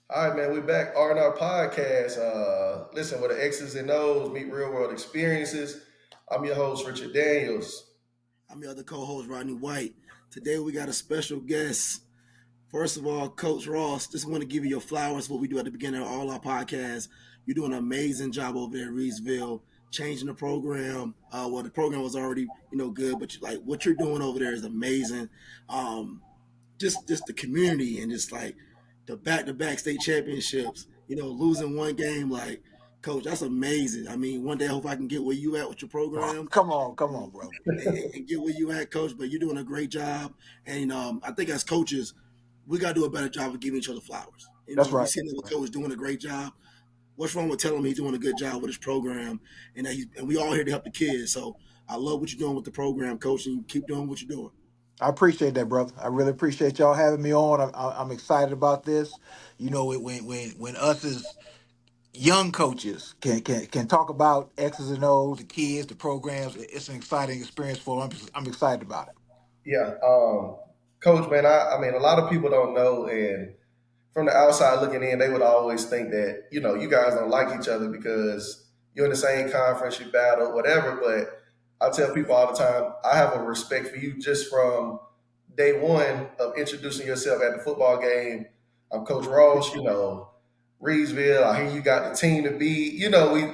All right, man, we back. R&R podcast. Listen, where the X's and O's meet real world experiences. I'm your host, Richard Daniels. I'm your other co-host, Rodney White. Today we got a special guest. First of all, Coach Ross, just want to give you your flowers. What we do at the beginning of all our podcasts. You're doing an amazing job over there at Reidsville, changing the program. Well, the program was already, good, but like what you're doing over there is amazing. Um, just the community and just like the back-to-back state championships. Losing one game, like Coach, that's amazing. I mean, one day I hope I can get where you at with your program Come on, and, bro. and get where you at, Coach. But you're doing a great job, and I think as coaches, we got to do a better job of giving each other flowers. That's We right. see another coach doing a great job. What's wrong with telling him he's doing a good job with his program, and we all here to help the kids. So I love what you're doing with the program, Coach, and you keep doing what you're doing. I appreciate that, brother. I really appreciate y'all having me on. I'm excited about this. You know, when us as young coaches can talk about X's and O's, the kids, the programs, it's an exciting experience for them. I'm excited about it. Yeah, Coach, man, I mean, a lot of people don't know, and from the outside looking in, they would always think that, you guys don't like each other because you're in the same conference, you battle, whatever. But I tell people all the time, I have a respect for you just from day one of introducing yourself at the football game. I'm Coach Ross, Reidsville. I hear you got the team to beat.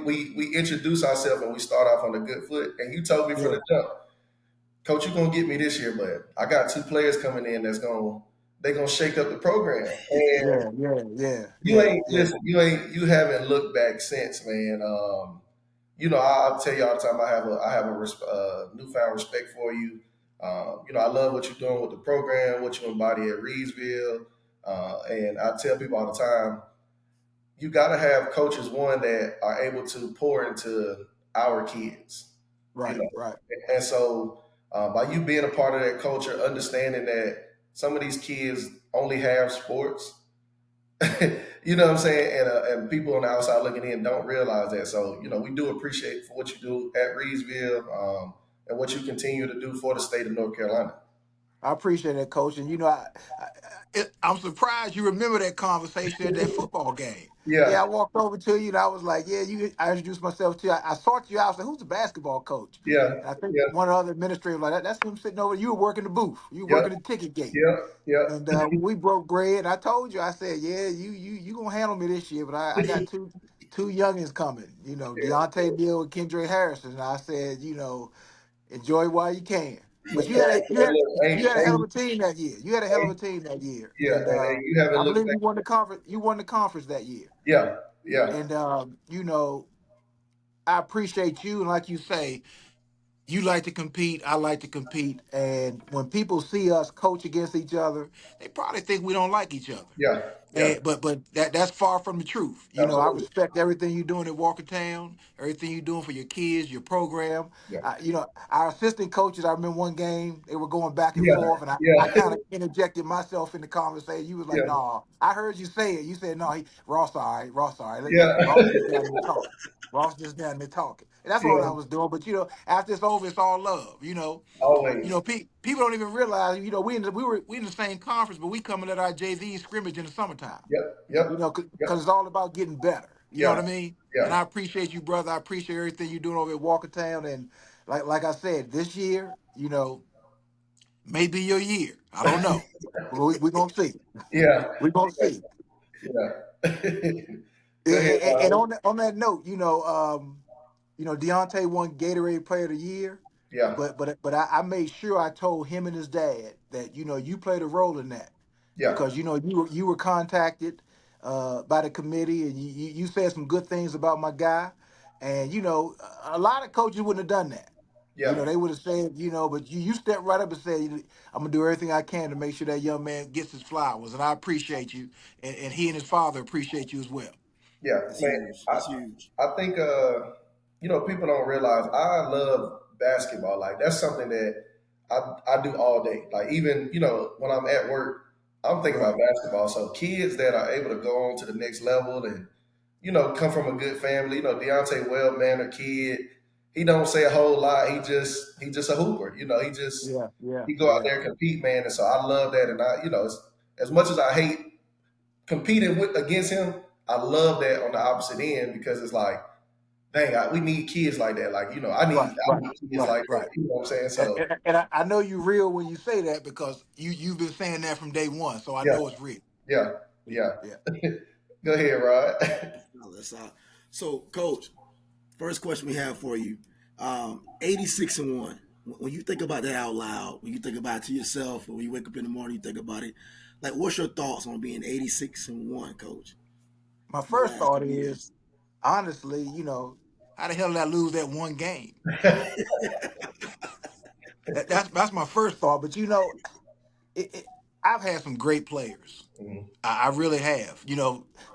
We introduce ourselves and we start off on a good foot. And you told me from Yeah, the jump, Coach, you're gonna get me this year, but I got two players coming in they're gonna shake up the program. And you ain't yeah. listen, you haven't looked back since, man. I'll tell you all the time. I have a newfound respect for you. I love what you're doing with the program, what you embody at Reidsville, and I tell people all the time, you got to have coaches one that are able to pour into our kids, you Right, know, right. and so by you being a part of that culture, understanding that some of these kids only have sports. You know what I'm saying? And people on the outside looking in don't realize that. So, we do appreciate for what you do at Reidsville, and what you continue to do for the state of North Carolina. I appreciate that, Coach. And I'm surprised you remember that conversation at that football game. Yeah, Yeah, I walked over to you and I was like, "Yeah, you." I introduced myself to you. I sought you out. I was like, "Who's the basketball coach?" yeah, And I think yeah, one of the other administrators like that. That's him sitting over. You were working the booth. You were yeah, working the ticket gate. yeah, yeah, And we broke bread. I told you. I said, "Yeah, you gonna handle me this year." But I got two youngins coming. Dionte, Neal, and Kendre Harrison. And I said, enjoy while you can. But you had a you And had look, you had a hell of a team that year. You had a hell of a team that year, yeah, and and you haven't I looked believe back. you won the conference. You won the conference that year, Yeah, yeah, and I appreciate you. And like you say, you like to compete, I like to compete, and when people see us coach against each other, they probably think we don't like each other. yeah, yeah, But that's far from the truth. I absolutely. respect everything you're doing at Walkertown, everything you're doing for your kids, your program. Yeah, Our assistant coaches. I remember one game they were going back and yeah, forth, and I yeah, kind of interjected myself in the conversation. You was like, yeah, "No, I heard you say it." You said, "No, Ross, all right, Ross, all right. yeah, Ross just down there talking. Ross just down there talking." And that's all yeah. I was doing. But after it's over, it's all love. Always. People don't even realize. We in the same conference, but we coming at our JV scrimmage in the summertime. Yep, yep, Because yep, it's all about getting better. You know what yeah, I mean? And yeah. I appreciate you, brother. I appreciate everything you're doing over at Walkertown. And like I said, this year, may be your year. I don't know. We're gonna see. Yeah, We're gonna see. yeah. Go ahead. And on that note, Dionte won Gatorade Player of the Year. Yeah, But I made sure I told him and his dad that you played a role in that yeah, because you were contacted by the committee and you said some good things about my guy, and a lot of coaches wouldn't have done that. yeah, They would have said, but you stepped right up and said, I'm gonna do everything I can to make sure that young man gets his flowers, and I appreciate you, and he and his father appreciate you as well. yeah. That's Man, huge. I, That's huge. I think people don't realize I love basketball. Like that's something that I do all day. Like even when I'm at work, I'm thinking about Right. basketball. So kids that are able to go on to the next level and come from a good family. Deontay, well mannered kid. He don't say a whole lot. He just a hooper. Yeah. Yeah. He go out Yeah. there and compete, man. And so I love that. And as much as I hate competing against him, I love that on the opposite end because it's like, dang, we need kids like that. Like, Right, I right, need kids right, like that. right. You know what I'm saying? And, So, and, and I know you real when you say that because you've been saying that from day one, so I yeah, know it's real. yeah, Yeah, yeah. yeah. Go ahead, Rod. That's so, Coach. First question we have for you: 86-1. When you think about that out loud, when you think about it to yourself, or when you wake up in the morning, you think about it. Like, what's your thoughts on being 86-1, Coach? My In the first last thought couple is, years. honestly, how the hell did I lose that one game? That's my first thought. But I've had some great players. Mhm, I really have.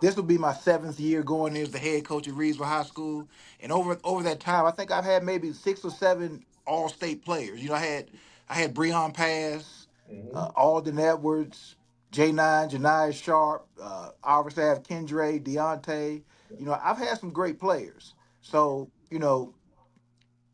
This will be my seventh year going as the head coach at Reidsville High School, and over that time, I think I've had maybe 6 or 7 all-state players. I had Breon Pass, mhm, Alden Edwards, J9, Janiyah Sharp. Obviously, I have Kendre, Dionte. I've had some great players. So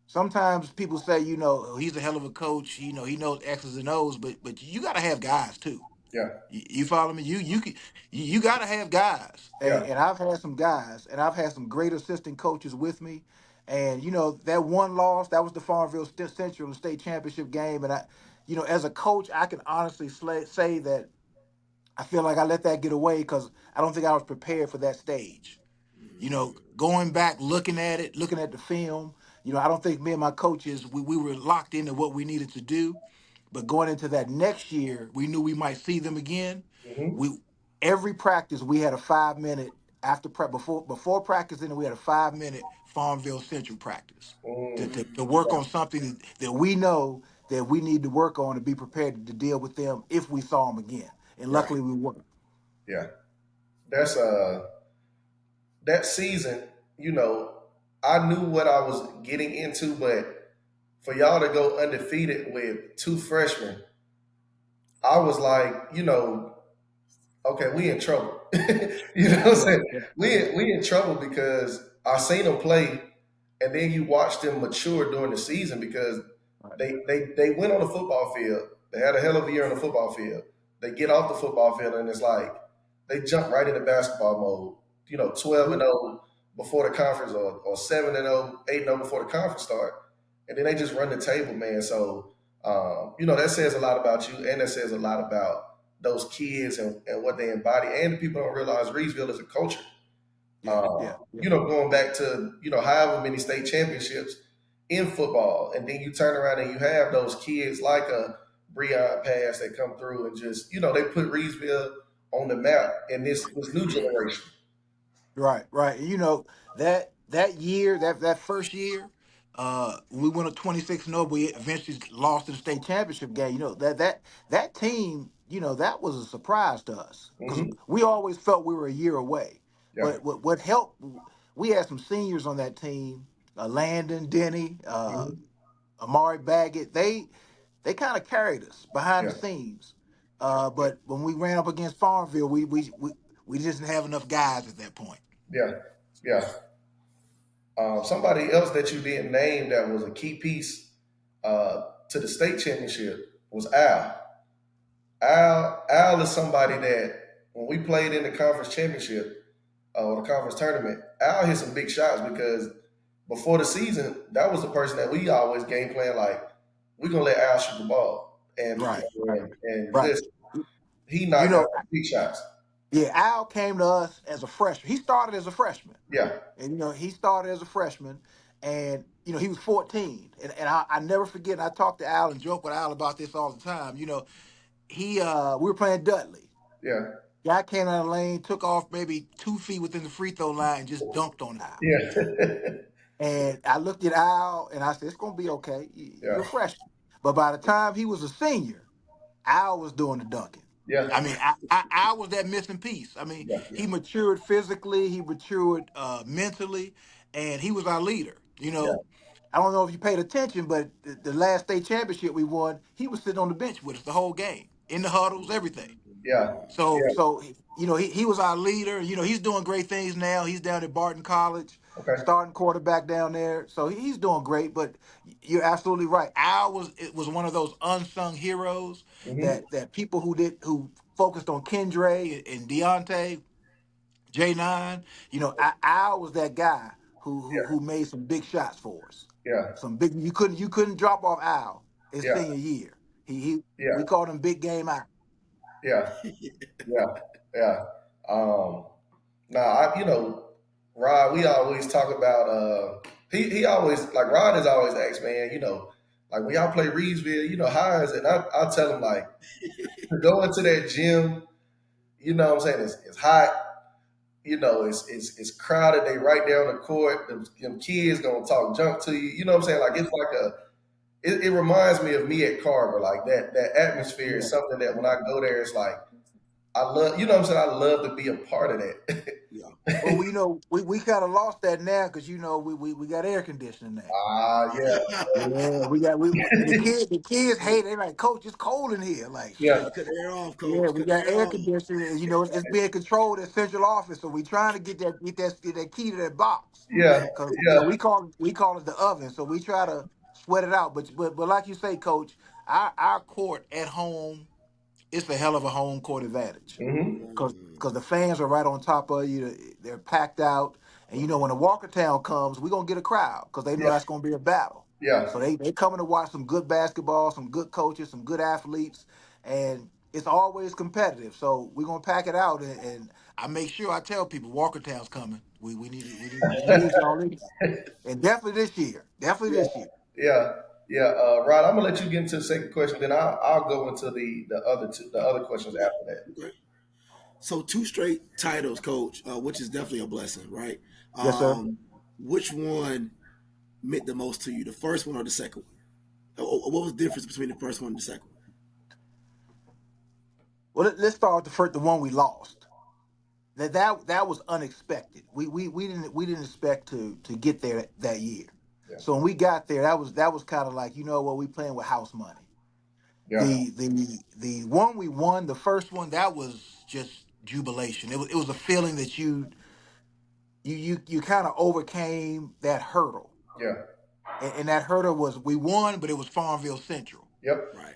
sometimes people say, "Oh, he's a hell of a coach. He knows X's and O's," but you got to have guys too. yeah, You follow me? You got to have guys, and, yeah, and I've had some guys, and I've had some great assistant coaches with me, and that one loss that was the Farmville Central State Championship game, and as a coach, I can honestly say that I feel like I let that get away because I don't think I was prepared for that stage. Going back, looking at it, looking at the film, I don't think me and my coaches we were locked into what we needed to do. But going into that next year, we knew we might see them again. mhm, We Every practice we had a 5 minute after prep before practice, and we had a 5 minute Farmville Central practice mhm, to work on something that we know that we need to work on to be prepared to deal with them if we saw them again. And yeah, luckily we were. yeah. That's that season. You know, I knew what I was getting into, but for y'all to go undefeated with 2 freshmen, I was like, okay, we in trouble. You know what I'm Yeah, saying? yeah, yeah. We in trouble because I seen them play, and then you watch them mature during the season because Right. they went on the football field. They had a hell of a year on the football field. They get off the football field, and it's like they jump right into basketball mode. 12 and Yeah, 0 before the conference, or 7 and 0, 8 and 0 before the conference start, and then they just run the table, man. So that says a lot about you, and that says a lot about those kids and what they embody. And people don't realize Reidsville is a culture. yeah, yeah, yeah. Going back to, however many state championships in football. And then you turn around and you have those kids like a Breon Pass that come through and just, they put Reidsville on the map in this new generation. Right, right. And that year, that first year, we went a 26-0, we eventually lost in the state championship game. That team, that was a surprise to us because Hmm. we always felt we were a year away. Yeah. But what helped, we had some seniors on that team, Landon, Denny, Hmm. Amari Baggett. They kind of carried us behind Yeah. the scenes. But when we ran up against Farmville, we just didn't have enough guys at that point. Yeah. Yeah. Somebody else that you didn't name that was a key piece to the state championship was Al. Al is somebody that when we played in the conference championship or the conference tournament, Al hit some big shots because before the season, that was the person that we always game plan like we're gonna let Al shoot the ball, Right, right, and right. listen, he You knocked down know, some big shots. yeah, Al came to us as a freshman. He started as a freshman, Yeah, and he started as a freshman, and he was 14, and I never forget. And I talk to Al and joke with Al about this all the time. He we were playing Dudley. yeah, Guy came out of the lane, took off maybe 2 feet within the free throw line, and just dunked on Al. yeah, And I looked at Al and I said, "It's gonna be okay. You're a yeah, freshman." But by the time he was a senior, Al was doing the dunking. yeah, I mean, I was that missing piece. I mean, yeah, he matured physically, he matured mentally, and he was our leader. yeah, I don't know if you paid attention, but the last state championship we won, he was sitting on the bench with us the whole game, in the huddles, everything. yeah, So, yeah. so he was our leader. He's doing great things now. He's down at Barton College, Okay. starting quarterback down there. So he's doing great. But you're absolutely right. Al was one of those unsung heroes Hmm. that people who focused on Kendre and Dionte, J9. You know, I was that guy who made some big shots for us. yeah, Some big you couldn't drop off Al his yeah, senior year. He yeah, we called him Big Game Al. yeah, yeah, yeah. Um, Nah, Rod, we always talk about he always like Rod has always asked, man, like when y'all play Reidsville, how is it? And I tell him like to go into that gym, what I'm saying, it's hot, it's crowded, they right there on the court, them kids gonna talk junk to you, what I'm saying? Like it's like it reminds me of me at Carver, like that atmosphere is Yeah. something that when I go there, it's like I love, what I'm saying, I love to be a part of that. Yeah. Well, we kind of lost that now because we got air conditioning now. Yeah, Yeah, we got the kids hate it. They like, Coach, it's cold in here. Like, Yeah, yeah, you cut the air off, yeah, coach. we Cut the got air air off. conditioning. And, it's being controlled at central office, so we trying to get that key to that box yeah, because yeah. we call it the oven. So we try to sweat it out. But like you say, Coach, our court at home, it's a hell of a home court advantage Mm-hmm. because the fans are right on top of you. They're packed out, and when the Walkertown comes, we're gonna get a crowd because they know Yeah, that's gonna be a battle. yeah, So they coming to watch some good basketball, some good coaches, some good athletes, and it's always competitive. So we're gonna pack it out, and I make sure I tell people Walkertown's coming. We need y'all in, and definitely this year, definitely yeah, this year. yeah, yeah. Rod, I'm gonna let you get into the second question, then I'll go into the other questions Okay. after that. Okay. So 2 straight titles, coach, which is definitely a blessing, right? Yes, sir. Which one meant the most to you, the first one or the second one? What was the difference between the first one and the second Well, let's start with the one we lost. That was unexpected. We didn't expect to get there that year. Yeah, So when we got there, that was kind of like we playing with house money. yeah, The one we won, the first one, that was just jubilation. It was a feeling that you kind of overcame that hurdle, yeah, and that hurdle was we won, but it was Farmville Central. yep, one? Right.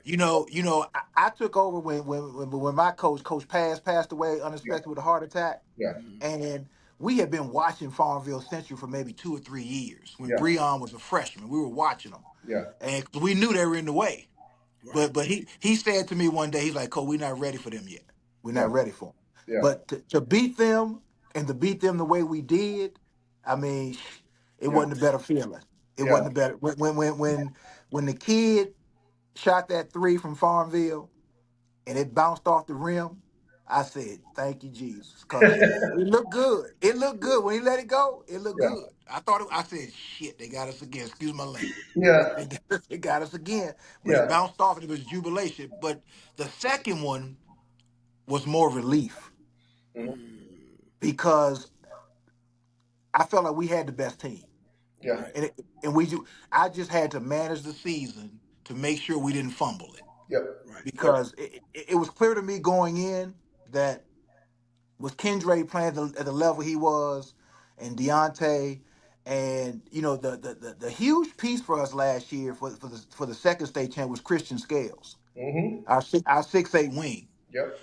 I took over when my coach passed away yeah, unexpected with a heart attack. yeah, Mhm. And we had been watching Farmville Central for maybe 2 or 3 years. When yeah, Breon was a freshman, we were watching them, yeah, and we knew they were in the way. Right. But he said to me one day, he's like, "Cole, we're not ready for them yet. We're yeah, not ready for them." yeah, But to beat them and to beat them the way we did, I mean, it yeah, wasn't a better feeling. It yeah, wasn't a better when the kid shot that three from Farmville and it bounced off the rim, I said, "Thank you, Jesus," because it looked good. It looked good when he let it go. It looked yeah, good. I said, "Shit, they got us again." Excuse my language. yeah, They got us again. But it yeah, bounced off and it was jubilation. But the second one was more relief mhm, because I felt like we had the best team, yeah, Right. and I just had to manage the season to make sure we didn't fumble it yep, Right. yep, because it was clear to me going in that with Kendre playing at the level he was, and Dionte, and the huge piece for us last year for the second state champ was Christian Scales, mm-hmm, our 6'8" wing. yep,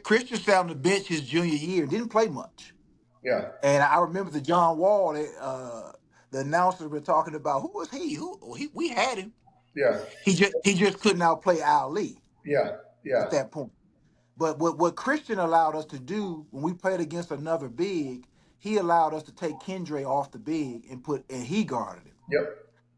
Christian sat on the bench his junior year and didn't play much. yeah, And I remember the John Wall, the announcers were talking about who was he? We had him. yeah, He just couldn't outplay Al Lee yeah, yeah, at that point. But what Christian allowed us to do when we played against another big, he allowed us to take Kendre off the big and he guarded him. yep,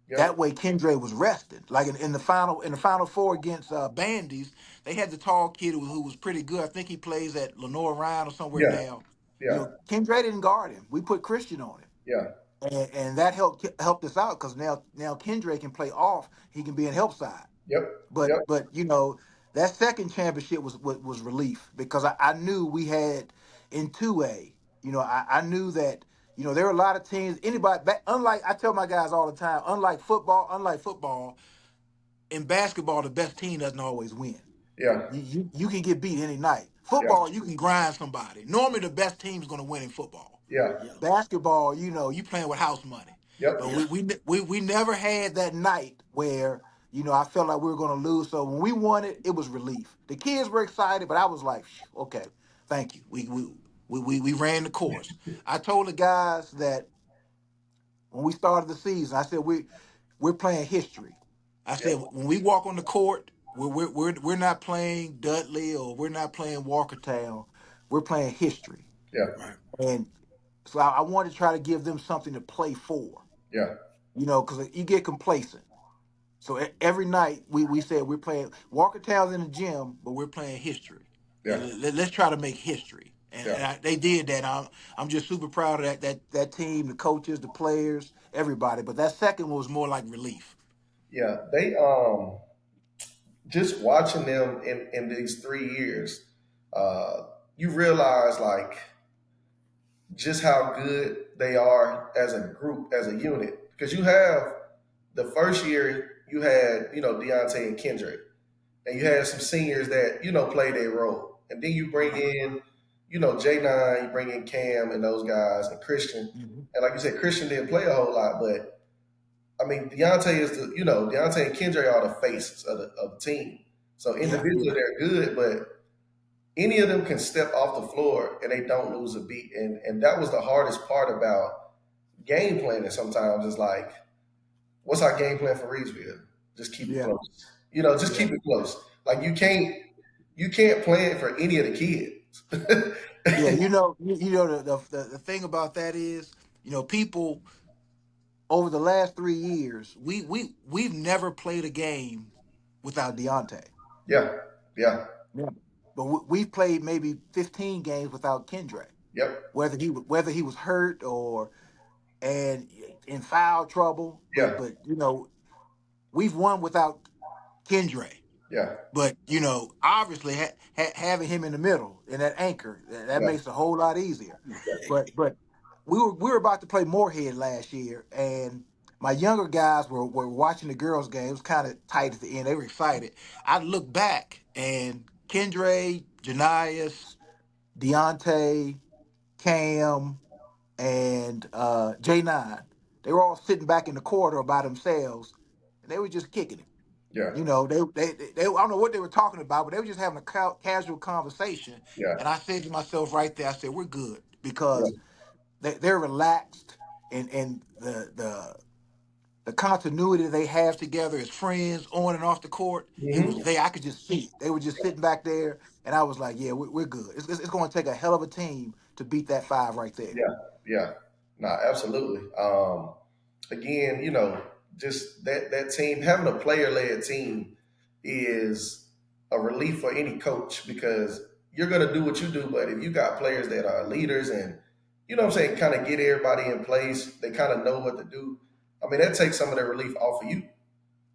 yep, That way Kendre was rested. Like in the final four against Bandies, they had the tall kid who was pretty good. I think he plays at Lenore Ryan or somewhere yeah, now. yeah, Kendre didn't guard him. We put Christian on him. yeah, And that helped us out because now Kendre can play off. He can be in help side. yep, But yep, but that second championship was relief because I knew we had in 2A. I knew that there were a lot of teams. Unlike I tell my guys all the time, unlike football, in basketball the best team doesn't always win. yeah, You can get beat any night. yeah, Football you can grind somebody. Normally the best team's going to win in football. yeah, Yeah. Basketball, you playing with house money. yep, But Yeah. we never had that night where, I felt like we were going to lose. So when we won it, it was relief. The kids were excited, but I was like, "Phew, okay, thank you. We ran the course." I told the guys that when we started the season, I said we're playing history. I Yeah, said when we walk on the court, we're not playing Dudley or we're not playing Walkertown. We're playing history, yeah, Right. and so I wanted to try to give them something to play for. yeah, Because you get complacent. So every night we said we're playing Walkertown's in the gym, but we're playing history, yeah, and let's try to make history. And, yeah, they did that. I'm just super proud of that team, the coaches, the players, everybody. But that second one was more like relief. yeah. They just watching them in these 3 years, uh, you realize like just how good they are as a group, as a unit. Because you have the first year you had, Dionte and Kendrick, and you had some seniors that, played their role. And then you bring in, J9, you bring in Cam and those guys and Christian. Mhm. And like you said, Christian didn't play a whole lot, but I mean, Dionte and Kendrick are the faces of the team. So Yeah, individually yeah, they're good, but any of them can step off the floor and they don't lose a beat. And that was the hardest part about game planning sometimes is like, what's our game plan for Reidsville? Just keep it yeah, close. Just yeah, keep it close. Like you can't plan for any of the kids. yeah. The thing about that is, people over the last 3 years, we've never played a game without Deontay. Yeah. Yeah. Yeah. But we've played maybe 15 games without Kendra, Yep. whether he was hurt or and in foul trouble. But Yeah. we've won without Kendra. Yeah. But obviously having him in the middle and that anchor that Yeah. makes it a whole lot easier. But we were about to play Moorhead last year, and my younger guys were watching the girls' game. It was kind of tight at the end. They were excited. I look back and Kendra, Janias, Dionte, Cam, and J9. They were all sitting back in the corridor by themselves, and they were just kicking it. Yeah. They I don't know what they were talking about, but they were just having a casual conversation. Yeah. And I said to myself right there, I said, "We're good Yeah. because they're relaxed, and the continuity they have together as friends on and off the court. It was Hmm. there. I could just see it. They were just sitting back there, and I was like, "Yeah, we're good. It's going to take a hell of a team to beat that five right there." Yeah. Yeah. No, absolutely. Again, just that team having a player led team is a relief for any coach because you're gonna do what you do, but if you got players that are leaders and what I'm saying, kind of get everybody in place, they kind of know what to do. I mean, that takes some of the relief off of you.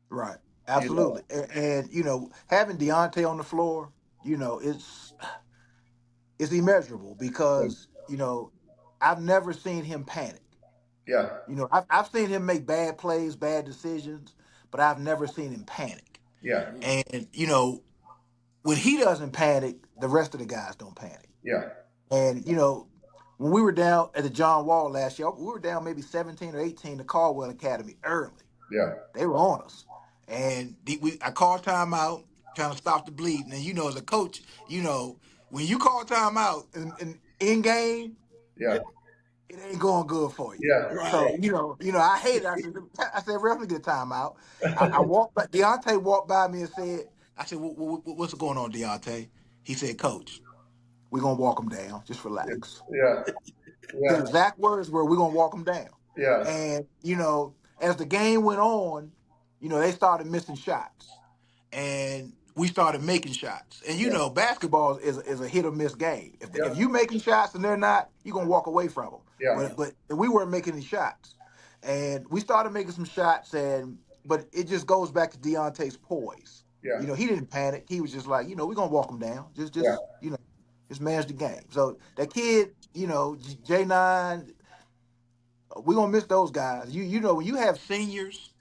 Right. You know, Absolutely. And having Deontay on the floor, it's immeasurable because I've never seen him panic. yeah, I've seen him make bad plays, bad decisions, but I've never seen him panic. yeah, Mm. And when he doesn't panic, the rest of the guys don't panic. yeah, And when we were down at the John Wall last year, we were down maybe 17 or 18 to Caldwell Academy early. yeah, They were on us, and I called timeout, trying to stop the bleeding. And as a coach, when you call timeout in game, yeah, it ain't going good for you. yeah, So Right. I hate it. I said, ref, me get a timeout. I walked, but Deontay walked by me and said, I said, what's going on, Deontay? He said, Coach, we're gonna walk him down. Just relax. yeah, His yeah, exact words were, "We're gonna walk him down." yeah, And as the game went on, they started missing shots, and we started making shots. And yeah, basketball is a hit or miss game. If yeah, you making shots and they're not, you're gonna walk away from them. yeah, But we weren't making any shots, and we started making some shots, but it just goes back to Deontay's poise. yeah, He didn't panic. He was just like, we're gonna walk him down. yeah, Just manage the game. So that kid, J9, we're gonna miss those guys. When you have seniors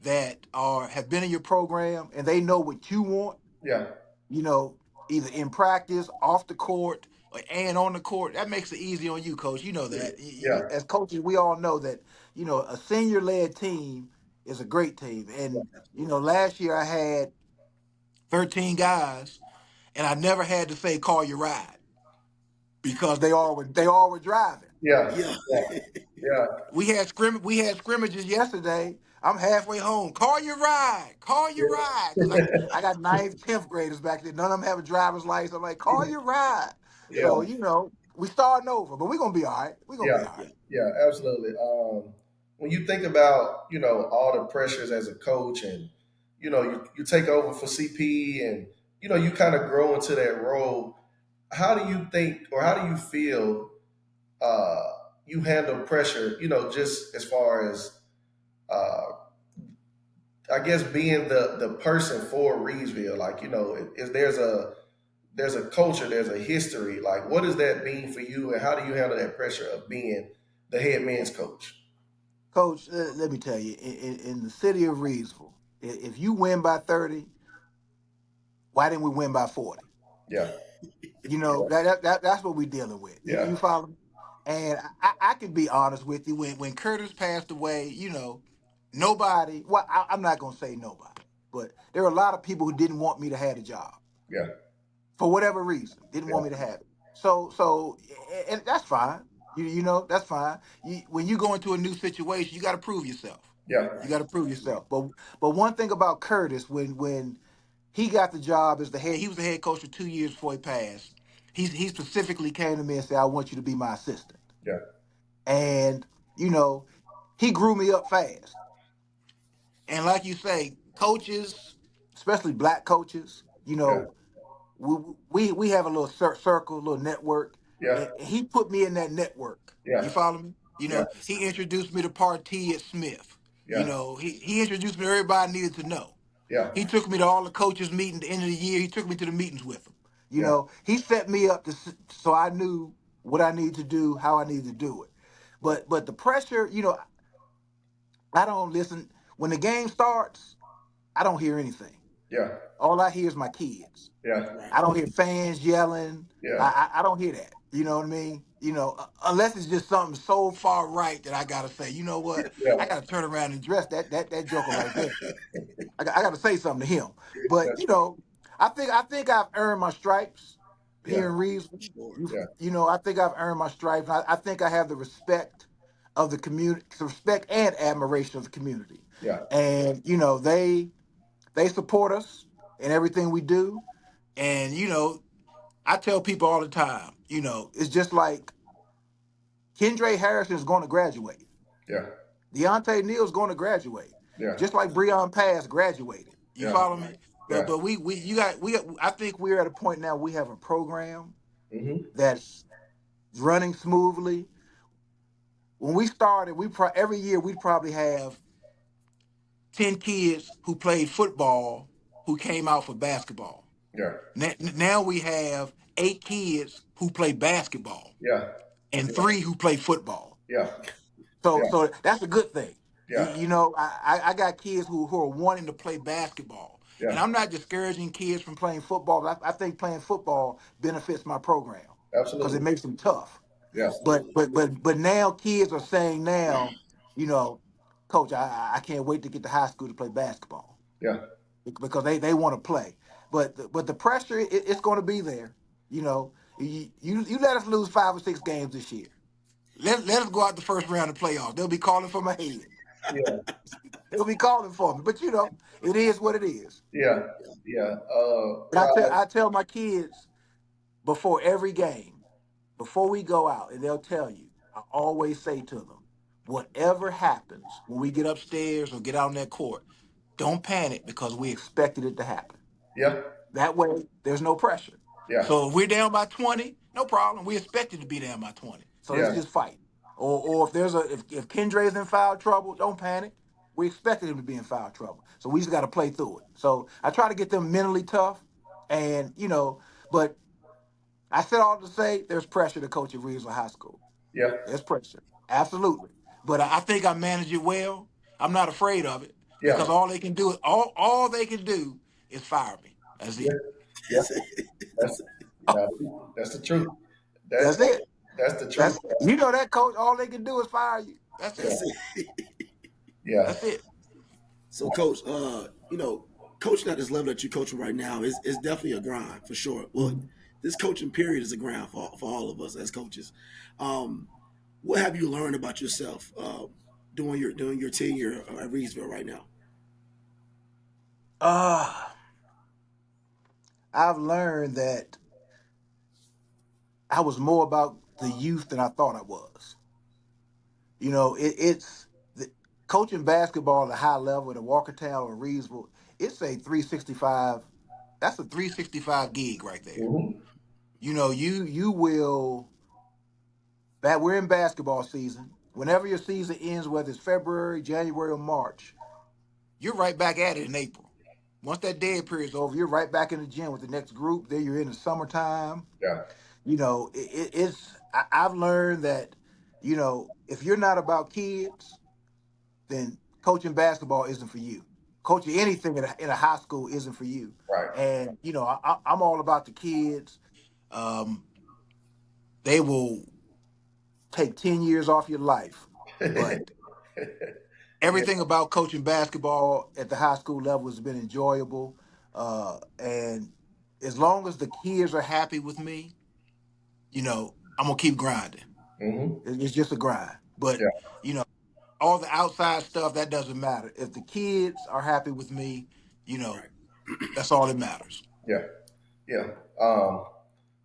that have been in your program and they know what you want, yeah, you know, either in practice, off the court, and on the court, that makes it easy on you, coach. You know that. yeah, As coaches, we all know that, a senior led team is a great team. And Absolutely. last year I had 13 guys, and I never had to say call your ride because they all were driving. Yeah, Yeah. yeah, We had scrimmages yesterday. I'm halfway home. Call your ride. Because I got ninth, 10th graders back there. None of them have a driver's license. I'm like, call your ride. yeah, So, we starting over, but we're gonna be all right. We're gonna yeah, be all right. Yeah. yeah, absolutely. When you think about, all the pressures as a coach, and you take over for CP, and you kind of grow into that role. How do you think, or how do you feel uh, you handle pressure? Just as far as uh, I guess being the person for Reidsville, like is there's a culture, there's a history. Like, what does that mean for you, and how do you handle that pressure of being the head men's coach? Coach, let me tell you, in the city of Reidsville, if you win by 30, why didn't we win by 40? Yeah, That's what we're dealing with. yeah, You follow me? And I can be honest with you. When Curtis passed away, nobody. Well, I'm not gonna say nobody, but there are a lot of people who didn't want me to have a job yeah, for whatever reason. Didn't want me to yeah, have it. So, and that's fine. That's fine. When you go into a new situation, you got to prove yourself. yeah, You got to prove yourself. But one thing about Curtis, when he got the job as the head, he was the head coach for 2 years before he passed. He specifically came to me and said, "I want you to be my assistant." yeah, And you know, he grew me up fast. And like you say, coaches, especially black coaches, yeah, we have a little circle, a little network, yeah, and he put me in that network. yeah, You follow me? yeah, Yes, He sir. introduced me to Partee at Smith. yeah, He introduced me to everybody I needed to know. yeah, He took me to all the coaches' meetings at the end of the year. He took me to the meetings with him. yeah, He set me up so I knew what I needed to do, how I needed to do it. But the pressure, I don't listen. When the game starts, I don't hear anything. yeah, All I hear is my kids. yeah, Right. I don't hear fans yelling. yeah, I don't hear that. You know what I mean? Unless it's just something so far right that I gotta say, you know what? yeah, I gotta turn around and dress that joker right there. I got to say something to him. But I think I've earned my stripes yeah, here in Reeves. Sure. yeah, I think I've earned my stripes. I think I have the respect of the community, respect and admiration of the community. yeah, And they support us in everything we do. And I tell people all the time, it's just like Kendre Harrison is going to graduate. yeah, Dionte Neal's going to graduate, yeah, just like Breon Pass graduated. You yeah, follow me? Right. But yeah, but we I think we're at a point now we have a program mm-hmm, that's running smoothly. When we started, every year we'd probably have 10 kids who played football who came out for basketball. yeah, Now we have 8 kids who play basketball yeah, and 3 who play football. yeah, So yeah, so that's a good thing. yeah, I got kids who are wanting to play basketball. And yeah, I'm not discouraging kids from playing football. I think playing football benefits my program because it absolutely, makes them tough. yeah, But Absolutely. but but but now kids are saying now, you know, coach, I can't wait to get to high school to play basketball yeah, because they want to play. But the pressure it's going to be there. You let us lose 5 or 6 games this year. Let us go out the first round of playoffs. They'll be calling for my head. yeah, They'll be calling for me. But it is what it is. yeah, Yeah. yeah. But Rod, I tell my kids before every game, before we go out, and they'll tell you, I always say to them, whatever happens when we get upstairs or get out on that court, don't panic because we expected it to happen. yeah, That way, there's no pressure. yeah, So if we're down by 20, no problem. We expected to be down by 20. So let's yeah, just fight. Or if Kendra is in foul trouble, don't panic. We expected him to be in foul trouble. So we just got to play through it. So I try to get them mentally tough. And, but I said all to say there's pressure to coach at Reidsville High School. yeah, There's pressure. Absolutely. But I think I manage it well. I'm not afraid of it yeah, because all they can do is fire me. That's yeah, it. yeah. That's yeah, that's the truth. That, That's that it. that's the truth. That's that coach. All they can do is fire you. That's Yeah, it. That's it. yeah, That's it. So, Coach, coaching at this level that you're coaching right now is definitely a grind for sure. Well, Mhm. this coaching period is a grind for all of us as coaches. Um, what have you learned about yourself doing your tenure at Reidsville right now? Uh, I've learned that I was more about the youth than I thought I was. It's the, coaching basketball at a high level at Walkertown or Reidsville. It's a 365. That's a 365 gig right there. Mhm. You will. That we're in basketball season. Whenever your season ends, whether it's February, January, or March, you're right back at it in April. Once that dead period's over, you're right back in the gym with the next group. Then you're in the summertime. Yeah. I've learned that, if you're not about kids, then coaching basketball isn't for you. Coaching anything in a high school isn't for you. Right. And, I'm all about the kids. Um, they will take 10 years off your life. But Yeah. everything about coaching basketball at the high school level has been enjoyable. And as long as the kids are happy with me, I'm gonna keep grinding. Mhm. It's just a grind. But Yeah. you know, all the outside stuff that doesn't matter. If the kids are happy with me, you know, Right. that's all that matters. Yeah. Yeah.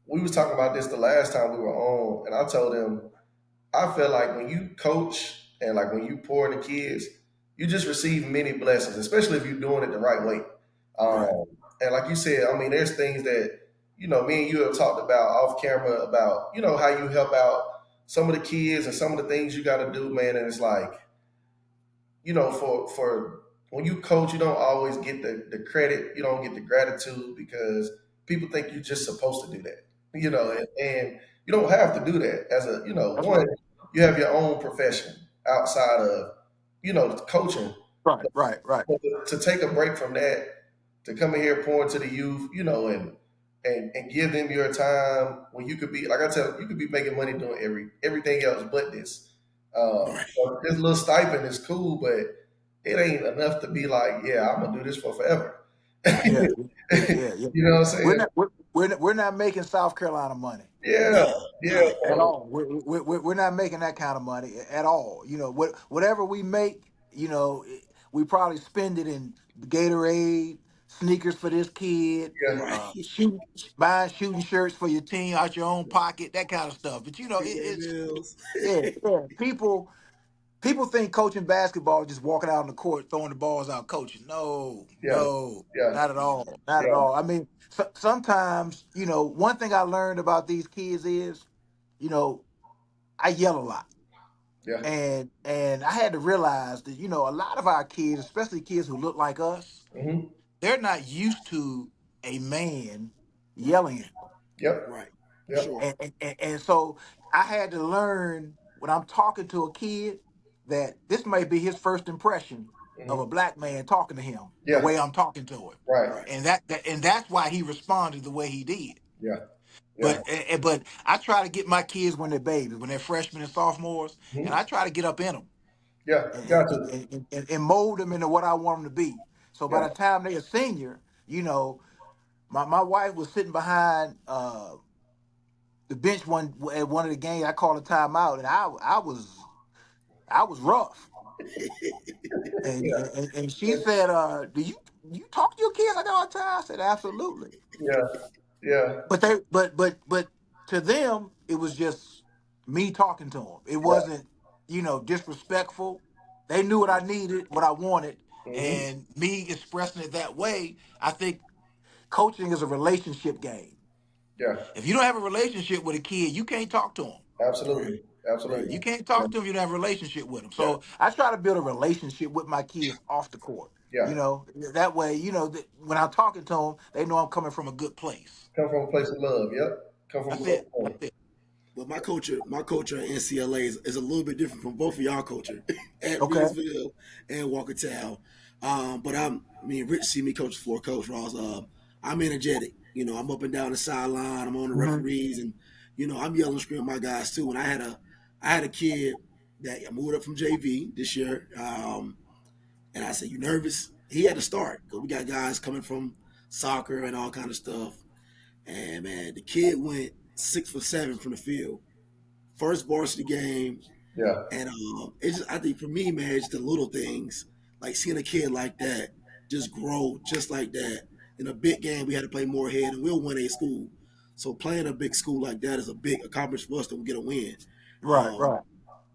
We was talking about this the last time we were on, and I told him I feel like when you coach and like when you pour into kids, you just receive many blessings, especially if you're doing it the right way. Right. And like you said, I mean, there's things that me and you have talked about off camera about how you help out some of the kids and some of the things you got to do, man. And it's like for when you coach, you don't always get the credit, you don't get the gratitude because people think you're just supposed to do that, Right. and you don't have to do that as a, That's one, right. you have your own profession outside of, coaching. Right. Right. Right. But to take a break from that, to come in here, pour into the youth, and give them your time when you could be, like I tell you, could be making money doing everything else but this. Right. So this little stipend is cool, but it ain't enough to be like, yeah, I'm gonna do this for forever. Yeah. You Yeah. Yeah. know what I'm We're saying? not. We're not making South Carolina money. Yeah, No. yeah, No. At all. We're not making that kind of money at all. Whatever we make, we probably spend it in Gatorade, sneakers for this kid, yeah, Right. buying shooting shirts for your team out your own pocket, that kind of stuff. But Payday it's bills. yeah, yeah. People think coaching basketball is just walking out on the court throwing the balls out coaching. No, yeah, no, yeah, not at all, not at yeah, all. I mean, sometimes one thing I learned about these kids is, you know, I yell a lot. yeah. And I had to realize that a lot of our kids, especially kids who look like us, Mm-hmm. they're not used to a man yelling at them. Yep, Right. For yep. sure. And so I had to learn when I'm talking to a kid that this may be his first impression of Mm-hmm. a black man talking to him the Yeah, way I'm talking to him, right. Right. and that's why he responded the way he did. Yeah, yeah. But I try to get my kids when they're babies, when they're freshmen and sophomores, and Mm-hmm. I try to get up in them Yeah, and, got to. and mold them into what I want them to be. So by Yeah. the time they're a senior, my wife was sitting behind the bench at one of the games. I called a timeout, and I was rough, and she said, "Do you talk to your kids like that all the time?" I said, "Absolutely." Yeah, yeah, But to them, it was just me talking to them. It yeah. wasn't disrespectful. They knew what I needed, what I wanted, Mm-hmm. and me expressing it that way. I think coaching is a relationship game. Yeah, If you don't have a relationship with a kid, you can't talk to them. Right. absolutely, Right. absolutely. You can't Yeah, talk to them if you don't have a relationship with them. yeah, So I try to build a relationship with my kids off the court. yeah. That way, when I'm talking to them, they know I'm coming from a good place. Come from a place of love. Yep. Come from That's love. it. That's it. But my culture at NCLA is a little bit different from both of y'all culture at Okay. Reidsville and Walkertown. But Rich see me coach for Coach Ross. I'm energetic. I'm up and down the sideline. I'm on the Hmm. referees, and I'm yelling, screaming at my guys too. And I had a kid that moved up from JV this year. And I said, "You nervous?" He had to start because we got guys coming from soccer and all kind of stuff. And man, the kid went 6 for 7 from the field, first varsity game. Yeah. And it's just, I think for me, man, it's the little things like seeing a kid like that just grow just like that. In a big game, we had to play more head, and we're 1A school, so playing a big school like that is a big accomplishment for us to get a win. Right, Um, right,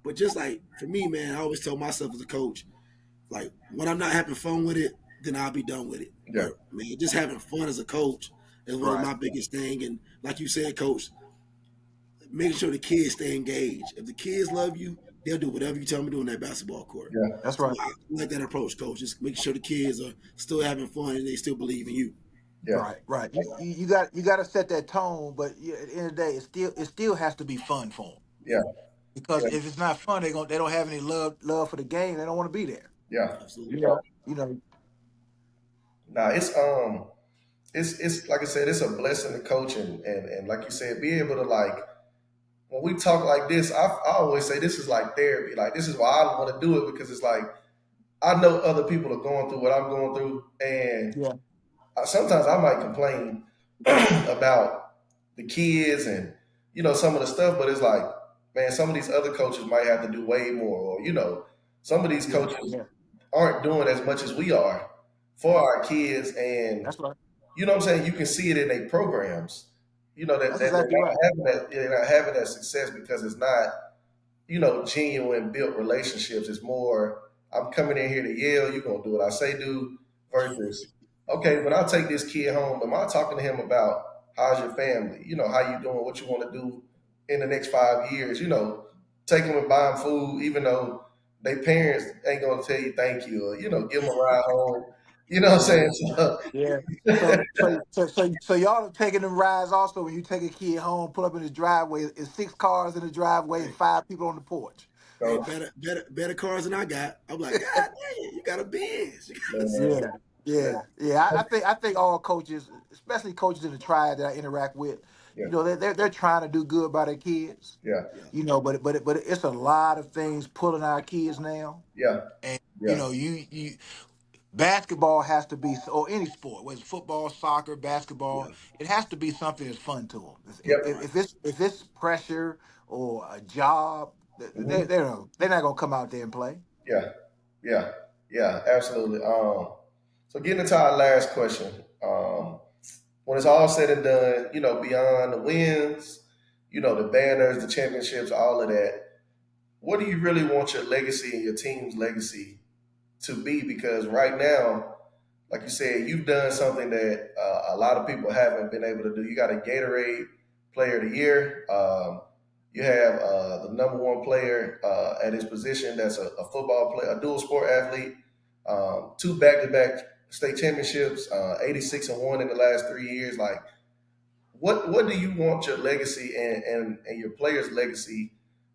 but just like for me, man, I always tell myself as a coach, like when I'm not having fun with it, then I'll be done with it. Yeah. But man, just having fun as a coach is one of right. my biggest thing. And like you said, coach, making sure the kids stay engaged. If the kids love you, they'll do whatever you tell them to do on that basketball court. Yeah. That's So right. I like that approach, coach. Just making sure the kids are still having fun and they still believe in you. Yeah. Right, right. You got to set that tone, but at the end of the day, it still has to be fun for them. Yeah. Because Yeah. if it's not fun, they don't have any love for the game. They don't want to be there. Yeah. You Absolutely. Yeah. know, you know. Now it's like I said, it's a blessing to coach and like you said, be able to like when we talk like this, I always say this is like therapy. Like this is why I want to do it because it's like I know other people are going through what I'm going through, and Yeah, sometimes I might complain about the kids and some of the stuff, but it's like, man, some of these other coaches might have to do way more, or some of these yeah, coaches yeah. aren't doing as much as we are for our kids, and That's right. you know what I'm saying. You can see it in their programs. That That's they're exactly not right. having that. They're not having that success because it's not genuine built relationships. It's more, I'm coming in here to yell, you're gonna do what I say do, versus, okay, when I take this kid home, am I talking to him about how's your family? How you doing, what you want to do in the next 5 years, take them and buy them food, even though their parents ain't gonna tell you thank you or, give them a ride home. You know what I'm Yeah, saying? So, yeah. So y'all are taking them rides also when you take a kid home, pull up in his driveway, it's 6 cars in the driveway and Hey, 5 people on the porch. hey, so better cars than I got. I'm like, God dang, you got a Benz. You got a man, Yeah, yeah, yeah. I think all coaches, especially coaches in the triad that I interact with, yeah, they're trying to do good by their kids. yeah, yeah, But it's a lot of things pulling our kids now, yeah, and yeah, you basketball has to be, or any sport, whether it's football, soccer, basketball, yeah. it has to be something that's fun to them. yep, Right. If it's pressure or a job, mhm, they're not gonna come out there and play. yeah. Yeah, yeah, absolutely. So getting into our last question, when it's all said and done, beyond the wins, the banners, the championships, all of that, what do you really want your legacy and your team's legacy to be? Because right now, like you said, you've done something that a lot of people haven't been able to do. You got a Gatorade Player of the Year. You have the number one player at his position that's a football player, a dual sport athlete, two back-to-back state championships, 86-1 in the last 3 years. Like, what do you want your legacy and your players' legacy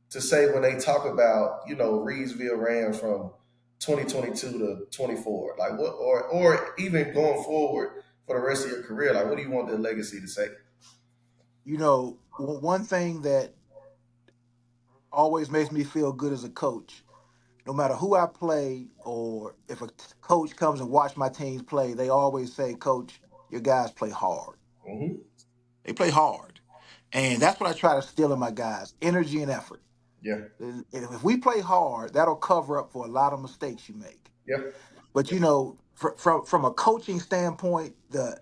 to say when they talk about Reidsville Rams from 2022 to 24? Like what, or even going forward for the rest of your career? Like, what do you want their legacy to say? One thing that always makes me feel good as a coach, no matter who I play or if a coach comes and watch my teams play, they always say, "Coach, your guys play hard. Hmm. They play hard," and that's what I try to steal in my guys: energy and effort. Yeah, And if we play hard, that'll cover up for a lot of mistakes you make. yeah, But from a coaching standpoint, the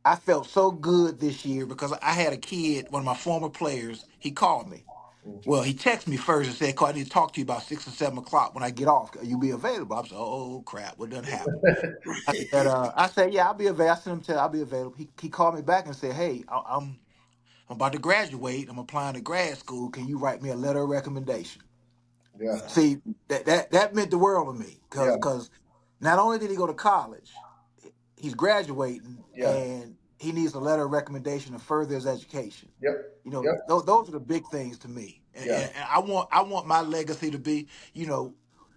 I felt so good this year because I had a kid, one of my former players. He called me. mm, Well, he texted me first and said, "Call, I need to talk to you about 6 or 7 o'clock when I get off. Will you be available?" I said, "Oh crap, what done happened?" I said, "Yeah, I'll be available." I sent him to, "I'll be available." He called me back and said, "Hey, I'm about to graduate. I'm applying to grad school. Can you write me a letter of recommendation?" yeah, That's awesome. See, that meant the world to me yeah, because not only did he go to college, he's graduating yeah, and he needs a letter of recommendation to further his education. yep, yep, Those are the big things to me, yeah, and I want my legacy to be,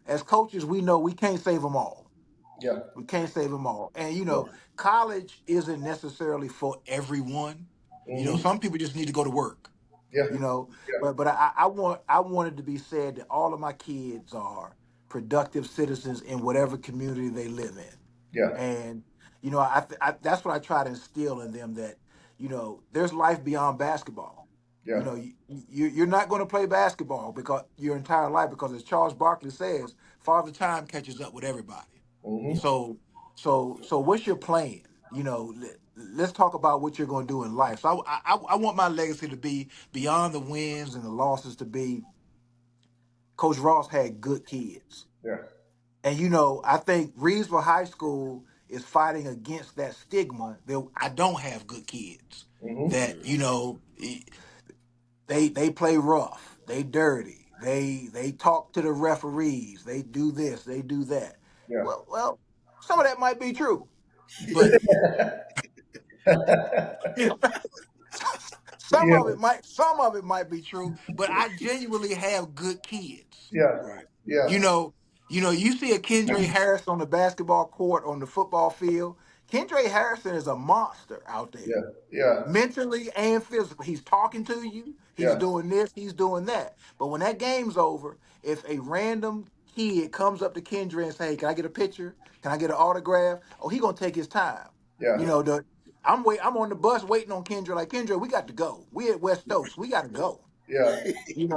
as coaches, we know we can't save them all. yeah, We can't save them all, and yeah, Right. college isn't necessarily for everyone. hmm, Some people just need to go to work. yeah, You know, yeah, but I want it to be said that all of my kids are. productive citizens in whatever community they live Yeah. in. And that's what I try to instill in them, that there's life beyond basketball. Yeah. You're not going to play basketball because your entire life, because as Charles Barkley says, Father Time catches up with everybody. Mm-hmm. So what's your plan? Let's talk about what you're going to do in life. So I want my legacy to be beyond the wins and the losses, to be Coach Ross had good kids. Yeah. And I think Reidsville High School is fighting against that stigma that I don't have good kids. Mm-hmm. That they play rough, they dirty, they talk to the referees, they do this, they do that. Yeah. Well, some of that might be true, but Yeah. some of it might be true. But I genuinely have good kids. Yeah. Right. Yeah. You know, you see a Kendre Harrison on the basketball court, on the football field. Kendre Harrison is a monster out there, Yeah. Yeah. mentally and physically. He's talking to you. He's Yeah. doing this. He's doing that. But when that game's over, if a random kid comes up to Kendre and say, "Hey, can I get a picture? Can I get an autograph?" Oh, he gonna take his time. Yeah. You know, the I'm on the bus waiting on Kendre. Like, Kendre, we got to go. We at West Stokes. We got to go. Yeah. We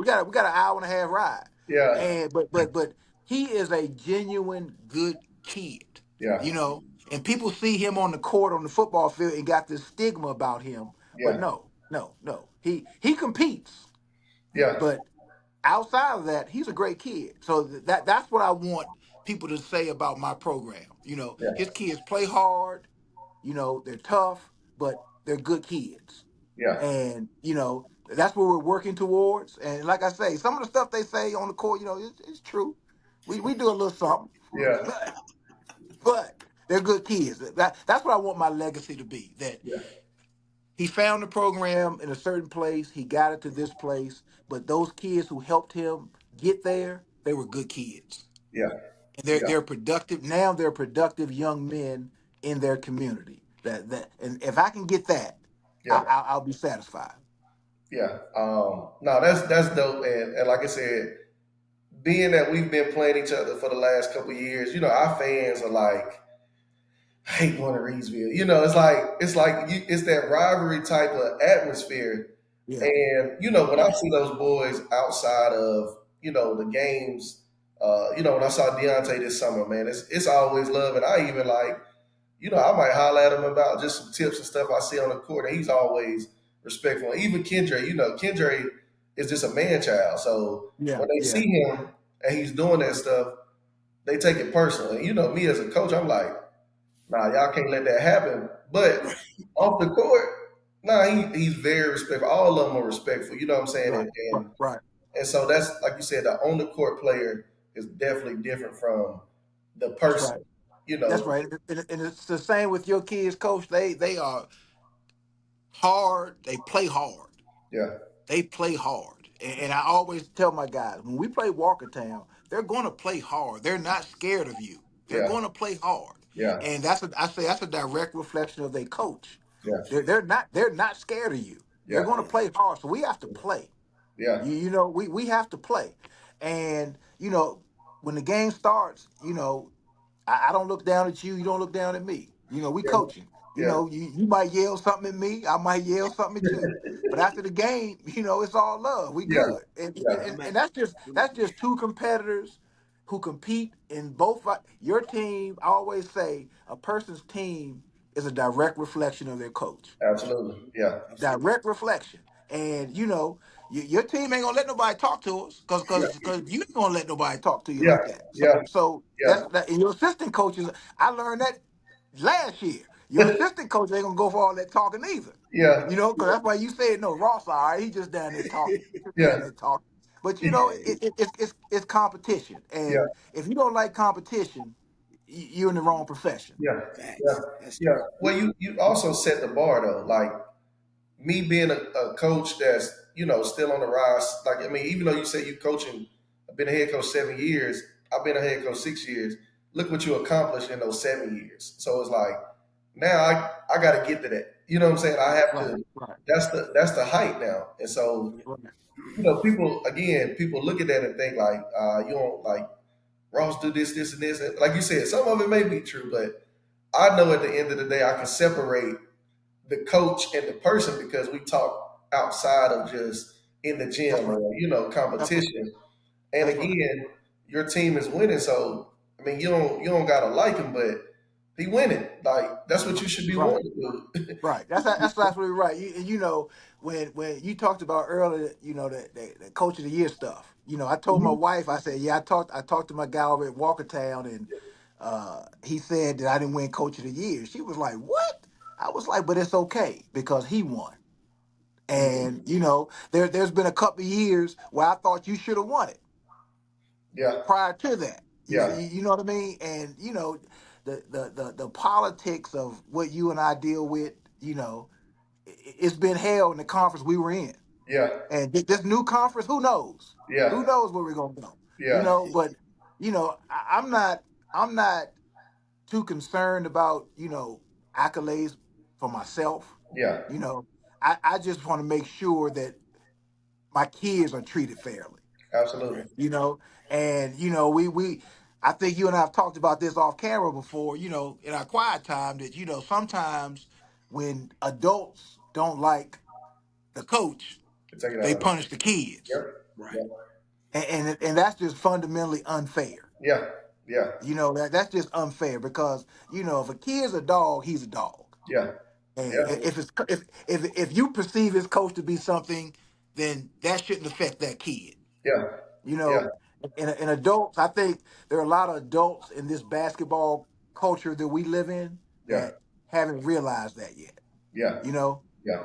got an hour and a half ride. Yeah. And but he is a genuine good kid. Yeah. You know, and people see him on the court, on the football field, and got this stigma about him. But Yeah. no, no, no. He competes, Yeah. but outside of that, he's a great kid. So that's what I want people to say about my program. Yeah. His kids play hard. They're tough, but they're good kids. Yeah. And that's what we're working towards. And like I say, some of the stuff they say on the court, it's true. We do a little something, Yeah. but they're good kids. That's what I want my legacy to be. That Yeah. he found the program in a certain place, he got it to this place, but those kids who helped him get there, they were good kids, Yeah. and they're Yeah. they're productive now. They're productive young men in their community. And if I can get that, Yeah. I'll be satisfied. Yeah. No, that's dope. And like I said, being that we've been playing each other for the last couple of years, our fans are like, I hate going to Reidsville. It's that rivalry type of atmosphere. Yeah, And when I see those boys outside of the games, when I saw Dionte this summer, man, it's always love. And I even I might holler at him about just some tips and stuff I see on the court, and he's always respectful. Even Kendre, Kendre is just a man child. So yeah, when they yeah. see him and he's doing that stuff, they take it personally. And me as a coach, I'm like, nah, y'all can't let that happen. But off the court, nah, he's very respectful. All of them are respectful. You know what I'm saying? Right, And right, and, right. and so that's like you said, the on the court player is definitely different from the That's person. right. You That's know, right. And it's the same with your kids, coach. They are hard. They play hard. yeah, They play hard. And I always tell my guys, when we play Walkertown, they're going to play hard. They're not scared of you. They're yeah, going to play hard. yeah, And I say that's a direct reflection of their coach. yeah, They're not scared of you. They're yeah, going to play hard. So we have to play. yeah, We have to play. And when the game starts, I don't look down at you. You don't look down at me. We yeah, coaching. yeah, You might yell something at me. I might yell something at you. But after the game, it's all love. We yeah, good. And yeah, and, I'm at, and that's just two competitors who compete in both. Your team. I always say a person's team is a direct reflection of their coach. absolutely, yeah, absolutely. Direct reflection. And your team ain't gonna let nobody talk to us because yeah, you ain't gonna let nobody talk to you yeah, like that. So yeah, so yeah, that's that. And your assistant coaches, I learned that last year. Your assistant coach ain't gonna go for all that talking either. yeah, Because that's why you said no. Ross, all right, he just down there talking. He just down yeah, there talking. But Yeah, it's competition, yeah, and if you don't like competition, you're in the wrong profession. yeah, yeah, facts. That's yeah. true. Well, you also set the bar though. Like me being a coach that's still on the rise. Like even though you say you coaching, I've been a head coach 7 years. I've been a head coach 6 years. Look what you accomplished in those 7 years. So it's like now I got to get to that. You know what I'm saying? I have Right, to. right, That's the height now. And so right. people look at that and think like you don't like. Ross do this, this, and this. And like you said, some of it may be true, but I know at the end of the day, I can separate the coach and the person because we talk outside of just in the That's gym right. or That's right. competition. And That's right. again, your team is winning, so I mean you don't gotta like him, but he winning. Like that's what you should be Right. wanting to do. Right. That's absolutely right. You know, when you talked about earlier, the coach of the year stuff. I told my Mhm. wife, I said, yeah, I talked to my guy over at Walkertown, and he said that I didn't win coach of the year. She was like, "What?" I was like, "But it's okay because he won." Mhm. And there's been a couple of years where I thought you should have won it Yeah, prior to that. yeah, You know what I mean? And the politics of what you and I deal with, it's been hell in the conference we were in. yeah, And this new conference, who knows? yeah, Who knows where we're gonna go? yeah, But I'm not too concerned about accolades for myself. yeah. You know, I just want to make sure that my kids are treated fairly. Right. Absolutely. And we I think you and I have talked about this off camera before. In our quiet time, that sometimes when adults don't like the coach, Take it they out. punish the kids, Yep. Right. Yep. and that's just fundamentally unfair. Yeah. Yeah. That's just unfair because if a kid's a dog, he's a dog. Yeah. And Yeah. if it's if you perceive his coach to be something, then that shouldn't affect that kid. Yeah. You Yeah. know, in adults, I think there are a lot of adults in this basketball culture that we live in Yeah. that haven't realized that yet. Yeah. You know, Yeah.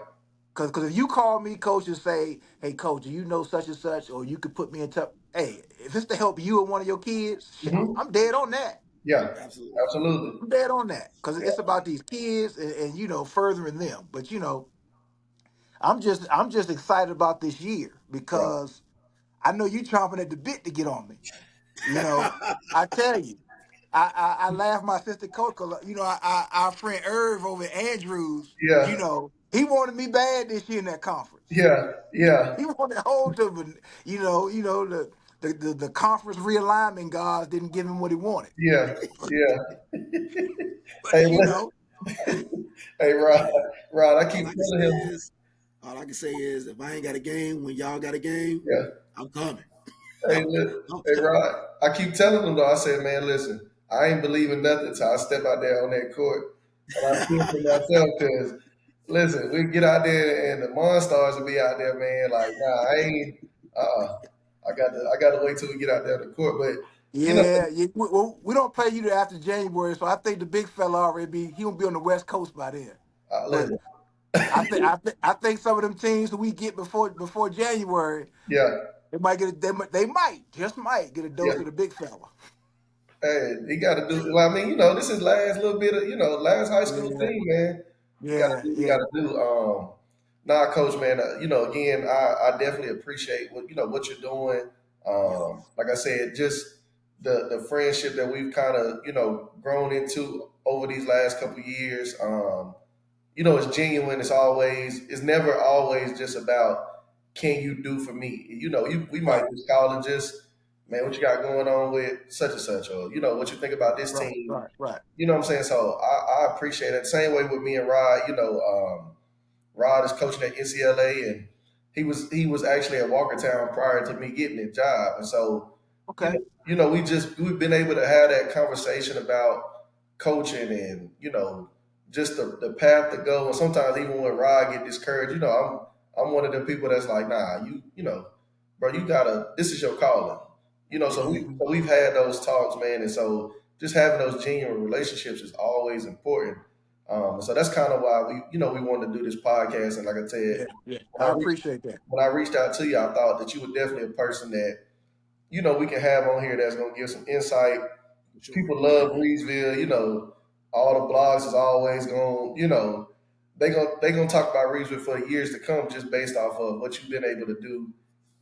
because if you call me, coach, and say, "Hey, coach, do you know such and such?" or you could put me in touch. Hey, if it's to help you and one of your kids, shit, I'm, Hmm. I'm dead on that. Yeah. Absolutely. Absolutely. I'm dead on that because Yeah. it's about these kids and furthering them. But I'm just excited about this year Yeah. because I know you chomping at the bit to get on me. You know, I tell you, I laugh my sister coach 'cause, our friend Irv over at Andrews, Yeah. he wanted me bad this year in that conference. Yeah. Yeah. He wanted to hold to, but the conference realignment guys didn't give him what he wanted. Yeah. Yeah. But Hey, hey, Rod, I All keep I can say telling him. is, all I can say is, if I ain't got a game when y'all got a game, Yeah. I'm coming. Hey, I'm, I'm hey, coming. Rod, I keep telling him though. I said, man, listen, I ain't believing nothing till I step out there on that court and I see it for myself. Because listen, we get out there and the Monstars will be out there, man. Like, nah, I ain't. I got to wait till we get out there on the court. But you know, Yeah, we don't play you till after January, so I think the big fella already he gonna be on the West Coast by then. But listen, I think some of them teams that we get before January, yeah, they might just might get a yeah. dose of the big fella. Hey, he got to do. Well, I mean, this is last little bit of last high school Yeah, team, man. You got to yeah, do what you got yeah, to do. Nah, coach, man. Again, I definitely appreciate what you're doing. Yep. Like I said, just the friendship that we've kind of grown into over these last couple of years. It's genuine. It's never always just about can you do for me. We might right, just call it just, man, what you got going on with such and such, or what you think about this right, team. right, right. You know what I'm saying? So I appreciate it. Same way with me and Rod. Rod is coaching at NCLA, and he was actually at Walkertown prior to me getting the job, and so Okay. we've been able to have that conversation about coaching and just the path to go. And sometimes even when Rod get discouraged, I'm one of the people that's like, nah, bro, you gotta. This is your calling. So Yeah. we've had those talks, man, and so just having those genuine relationships is always important. So that's kind of why we wanted to do this podcast. And like I said, Yeah, yeah. when I I reached appreciate that. when I reached out to you, I thought that you were definitely a person that we can have on here that's gonna give some insight. For sure. People love Reidsville. All the blogs is always going. They gonna talk about Reidsville for years to come, just based off of what you've been able to do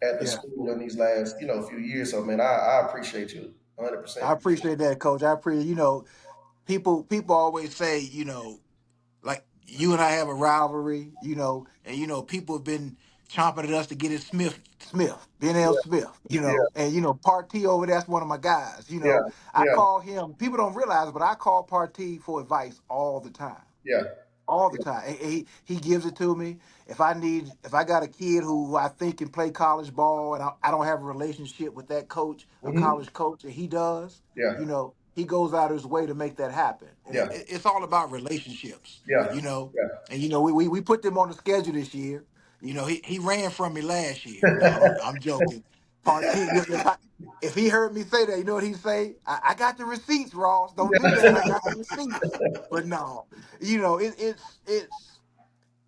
at the Yeah, school in these last few years. So man, I appreciate you 100%. I appreciate that, Coach. I appreciate people always say like you and I have a rivalry, and people have been chomping at us to get Smith, Ben Smith, yeah, and Partee over there's one of my guys. yeah, I yeah, call him. People don't realize, but I call Partee for advice all the time, yeah, all the time. He gives it to me. If I got a kid who I think can play college ball, and I don't have a relationship with that coach, a hmm, college coach, and he does, yeah, he goes out of his way to make that happen. And yeah, it's all about relationships, yeah, you know. yeah. And we put them on the schedule this year. He ran from me last year. No, I'm joking. Partee, if he heard me say that, you know what he'd say? I got the receipts, Ross. Don't do that. I got the receipts. But no, it's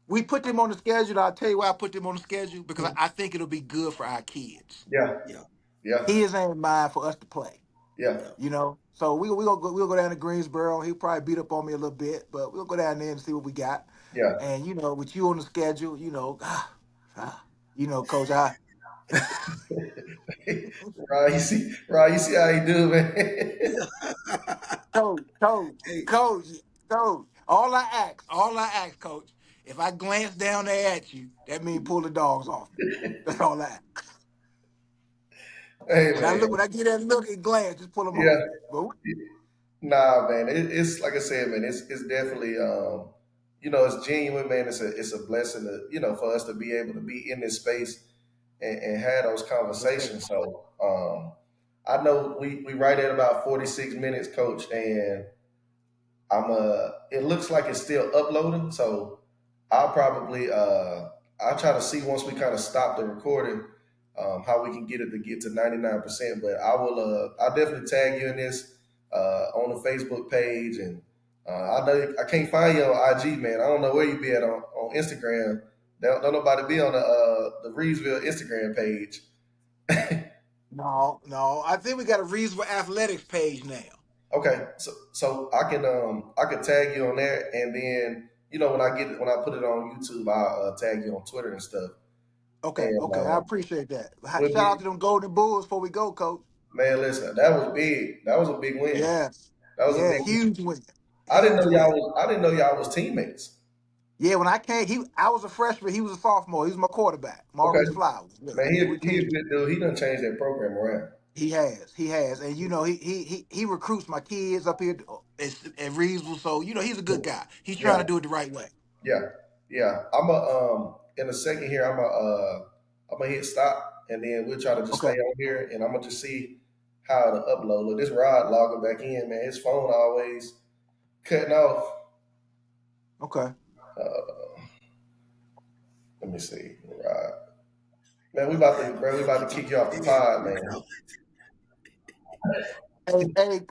we put them on the schedule. I'll tell you why I put them on the schedule because I think it'll be good for our kids. Yeah, Yeah, yeah, Kids ain't mind for us to play. yeah, yeah. So we'll go down to Greensboro. He'll probably beat up on me a little bit, but we'll go down there and see what we got. yeah. And with you on the schedule, Coach, I Right, you see how he do, man. coach, coach, Hey, coach, coach. All I ask, coach, if I glance down there at you, that means pull the dogs off me. That's all I ask. Hey, When man. I get that look and glance, just pull them Yeah. off me. But Nah, man. It's like I said, man. It's definitely it's genuine, man. It's a blessing to for us to be able to be in this space and have those yes, sir. conversations. So I know we right at about 46 minutes, Coach, and it looks like it's still uploading, so I'll probably I'll try to see once we kind of stop the recording how we can get it to get to 99%. But I'll definitely tag you in this on the Facebook page, and I know I can't find you on IG, man. I don't know where you be at on Instagram. Don't nobody be on the Reidsville Instagram page. No. I think we got a reasonable athletics page now. Okay, so I can tag you on there, and then when I put it on YouTube, I'll tag you on Twitter and stuff. Okay, And okay. I appreciate that. we'll Shout get out to them Golden Bulls before we go, coach. man. Listen, that was big. That was a big win. Yes. That was a Yeah, big win. huge win. I didn't Huge know y'all win. was I didn't know y'all was teammates. Yeah, when I came, I was a freshman. He was a sophomore. He was my quarterback, Okay, Maurice Flowers. Yeah, man, yeah, we he a team. good dude. He done changed that program around. He has, and he recruits my kids up here at Reidsville. So he's a good guy. He's trying Yeah, to do it the right way. yeah, yeah. I'm a in a second here. I'm gonna hit stop, and then we'll try to just stay Okay, on here, and I'm gonna just see how to upload. Look, this Rod logging back in, man. His phone always cutting off. okay. Uh, let me see, Rod. Man, we about to kick you off the hey, pod, man.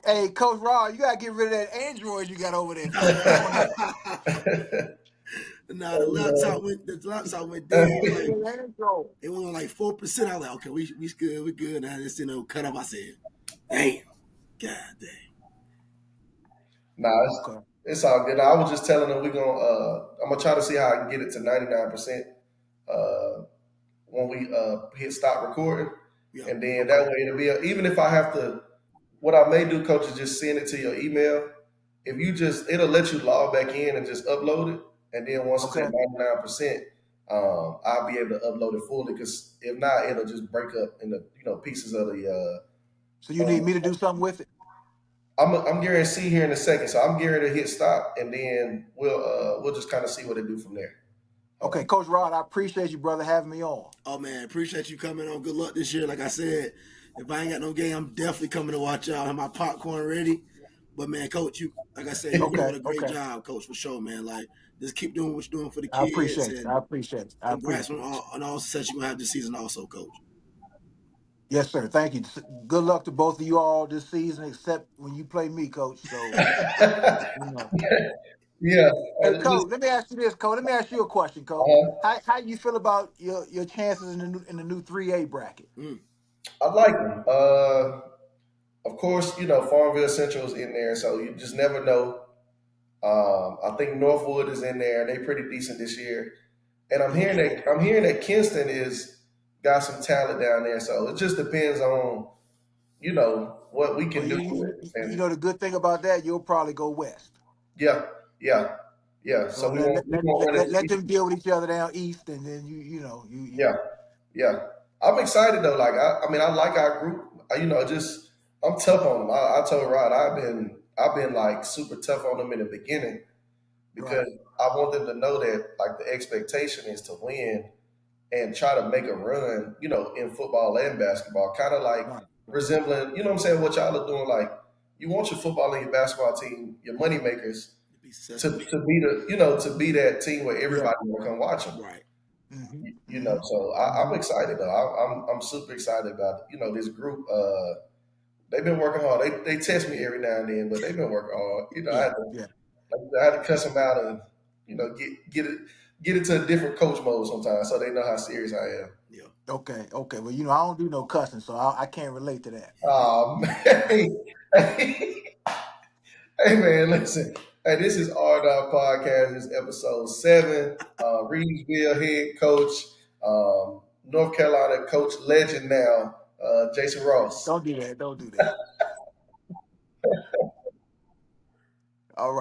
Hey, Coach Rod, you gotta get rid of that Android you got over there, Coach. We on that. nah, the laptop went dead. Get rid of that Android. It went on like 4%. I was like, okay, we good, we good. And I just cut off. I said, damn, god damn. Nah, Okay, it's all good. I was just telling them I'm gonna try to see how I can get it to 99% when we hit stop recording, Yeah, and then okay, that way it'll be even if I have to. What I may do, Coach, is just send it to your email. If you it'll let you log back in and just upload it, and then once it's at okay. 99%, I'll be able to upload it fully. Because if not, it'll just break up in the pieces of the. So you need me to do something with it? I'm getting to see here in a second, so I'm getting to hit stop, and then we'll just kind of see what it do from there. Okay, Coach Rod, I appreciate you, brother, having me on. oh man, appreciate you coming on. Good luck this year. Like I said, if I ain't got no game, I'm definitely coming to watch y'all. I have my popcorn ready. But man, coach, like I said, you're Okay, doing a great okay. job, coach, for sure, man. Like, just keep doing what you're doing for the I kids, appreciate you. and I appreciate you. I congrats appreciate you. on all success you're gonna have this season, also, coach. Yes, sir. Thank you. Good luck to both of you all this season, except when you play me, Coach. So, you know. Yeah, Hey, Coach, let me ask you this, Coach. Let me ask you a question, Coach. uh, How you feel about your chances in the new 3A bracket? Mm. I like them. Of course, Farmville Central is in there, so you just never know. I think Northwood is in there. They pretty decent this year, and I'm hearing Okay. that Kinston is got some talent down there. So it just depends on what we Well, can do with it. you And know the good thing about that, you'll probably go west. yeah, yeah, yeah. So So we won't run let into them deal with each other down east, and then you know you yeah, yeah. I'm excited though. Like I mean, I like our group. Just I'm tough on them. I told Rod I've been like super tough on them in the beginning Right. because I want them to know that like the expectation is to win and try to make a run, in football and basketball, kind of like Right. resembling, what I'm saying, what y'all are doing. Like you want your football and your basketball team, your money makers, Be to successful. be to be that team where Yeah. everybody will come watch them. Right. Mm-hmm. So I'm excited though. I'm super excited about this group. They've been working hard. They test me every now and then, but they've been working hard. Yeah. Yeah. I had to cuss them out and get it to a different coach mode sometimes, so they know how serious I am. Yeah. Okay. Okay. Well, I don't do no cussing, so I can't relate to that. Oh man, hey man, listen. Hey, this is R Dog Podcast. This is episode 7. Reidsville head coach, North Carolina coach legend now, Jason Ross. Don't do that. Don't do that. All right.